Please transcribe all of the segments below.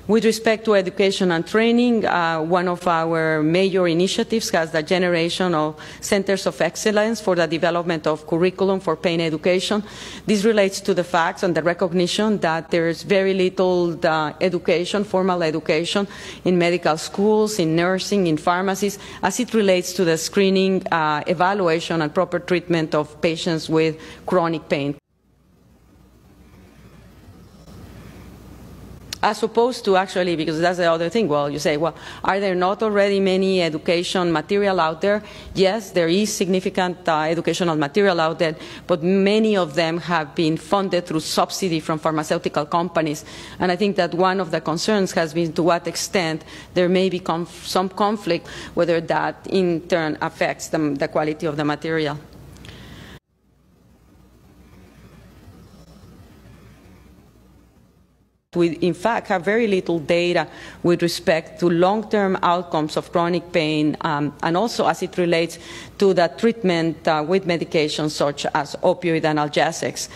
With respect to education and training, one of our major initiatives has the generation of centers of excellence for the development of curriculum for pain education. This relates to the facts and the recognition that there is very little education, formal education, in medical schools, in nursing, in pharmacies, as it relates to the screening, evaluation, and proper treatment of patients with chronic pain. As opposed to actually, because that's the other thing, well, you say, well, are there not already many education material out there? Yes, there is significant educational material out there, but many of them have been funded through subsidy from pharmaceutical companies. And I think that one of the concerns has been to what extent there may be some conflict, whether that in turn affects the quality of the material. We, in fact, have very little data with respect to long-term outcomes of chronic pain, and also as it relates to the treatment with medications such as opioid and analgesics.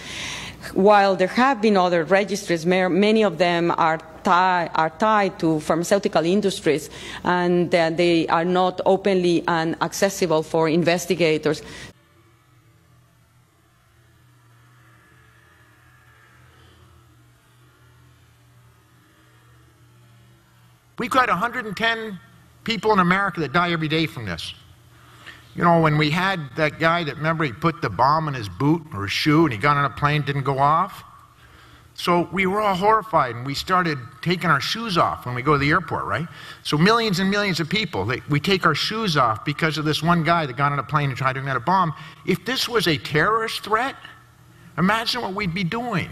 While there have been other registries, many of them are tied to pharmaceutical industries, and they are not openly and accessible for investigators. We've got 110 people in America that die every day from this. You know, when we had that guy that, remember, he put the bomb in his boot or his shoe and he got on a plane, didn't go off? So we were all horrified and we started taking our shoes off when we go to the airport, right? So millions and millions of people, we take our shoes off because of this one guy that got on a plane and tried to get a bomb. If this was a terrorist threat, imagine what we'd be doing.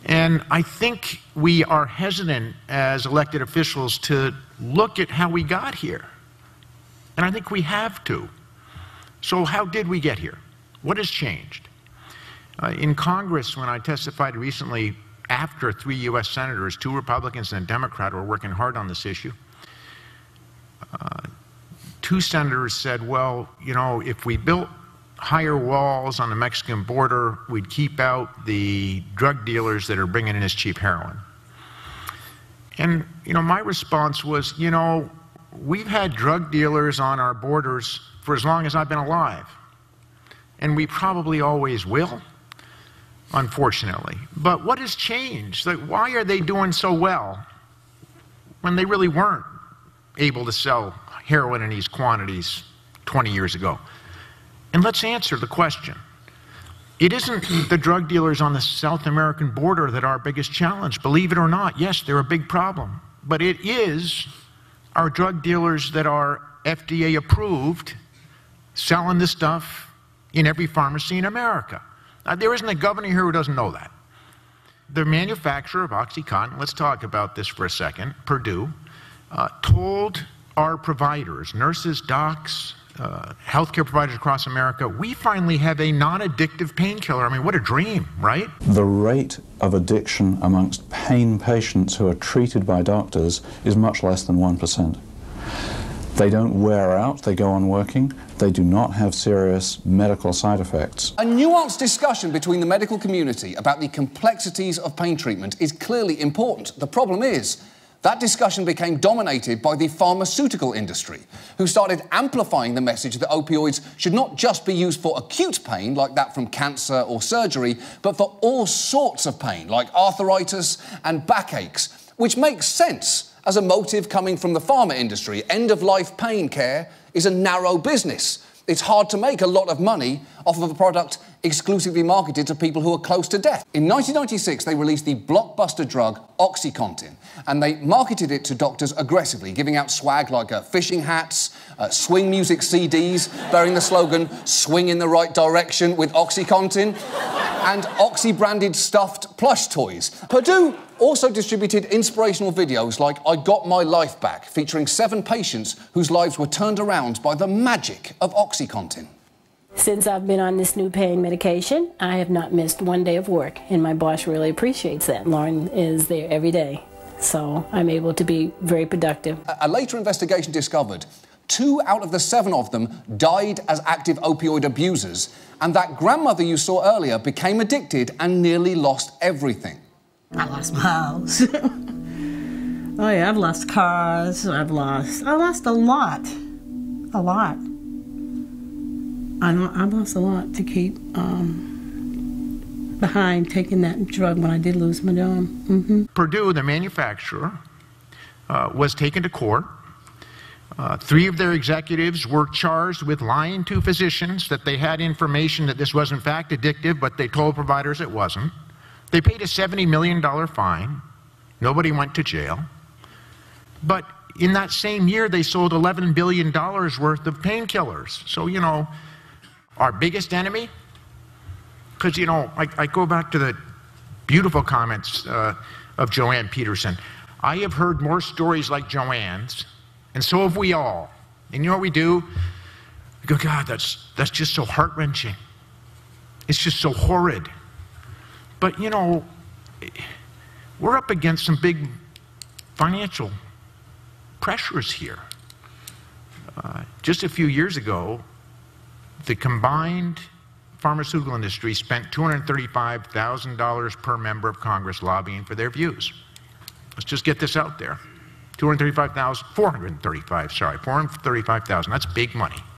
And I think we are hesitant as elected officials to look at how we got here. And I think we have to. So how did we get here? What has changed? In Congress, when I testified recently, after 3 U.S. senators, 2 Republicans and a Democrat, were working hard on this issue, 2 senators said, well, you know, if we built higher walls on the Mexican border, we'd keep out the drug dealers that are bringing in this cheap heroin. And, you know, my response was, you know, we've had drug dealers on our borders for as long as I've been alive. And we probably always will, unfortunately. But what has changed? Like, why are they doing so well when they really weren't able to sell heroin in these quantities 20 years ago? And let's answer the question. It isn't the drug dealers on the South American border that are our biggest challenge. Believe it or not, yes, they're a big problem. But it is our drug dealers that are FDA approved, selling this stuff in every pharmacy in America. There isn't a governor here who doesn't know that. The manufacturer of OxyContin, let's talk about this for a second, Purdue, told our providers, nurses, docs, healthcare providers across America, we finally have a non-addictive painkiller. I mean, what a dream, right? The rate of addiction amongst pain patients who are treated by doctors is much less than 1%. They don't wear out, they go on working, they do not have serious medical side effects. A nuanced discussion between the medical community about the complexities of pain treatment is clearly important. The problem is, that discussion became dominated by the pharmaceutical industry, who started amplifying the message that opioids should not just be used for acute pain, like that from cancer or surgery, but for all sorts of pain, like arthritis and backaches, which makes sense as a motive coming from the pharma industry. End-of-life pain care is a narrow business. It's hard to make a lot of money off of a product exclusively marketed to people who are close to death. In 1996, they released the blockbuster drug OxyContin, and they marketed it to doctors aggressively, giving out swag like fishing hats, swing music CDs bearing the slogan, "Swing in the right direction with OxyContin," and Oxy-branded stuffed plush toys. Purdue also distributed inspirational videos like "I Got My Life Back," featuring 7 patients whose lives were turned around by the magic of OxyContin. Since I've been on this new pain medication, I have not missed one day of work, and my boss really appreciates that. Lauren is there every day, so I'm able to be very productive. A later investigation discovered 2 out of the 7 of them died as active opioid abusers, and that grandmother you saw earlier became addicted and nearly lost everything. I lost my house. Oh yeah, I've lost cars. I lost a lot. A lot. I lost a lot to keep behind taking that drug when I did lose my job. Purdue, the manufacturer, was taken to court. 3 of their executives were charged with lying to physicians that they had information that this was in fact addictive, but they told providers it wasn't. They paid a $70 million fine. Nobody went to jail. But in that same year, they sold $11 billion worth of painkillers. So, you know, our biggest enemy? Because, you know, I go back to the beautiful comments of Joanne Peterson. I have heard more stories like Joanne's, and so have we all. And you know what we do? We go, God, that's just so heart-wrenching. It's just so horrid. But, you know, we're up against some big financial pressures here. Just a few years ago, the combined pharmaceutical industry spent $235,000 per member of Congress lobbying for their views. Let's just get this out there. 435,000, that's big money.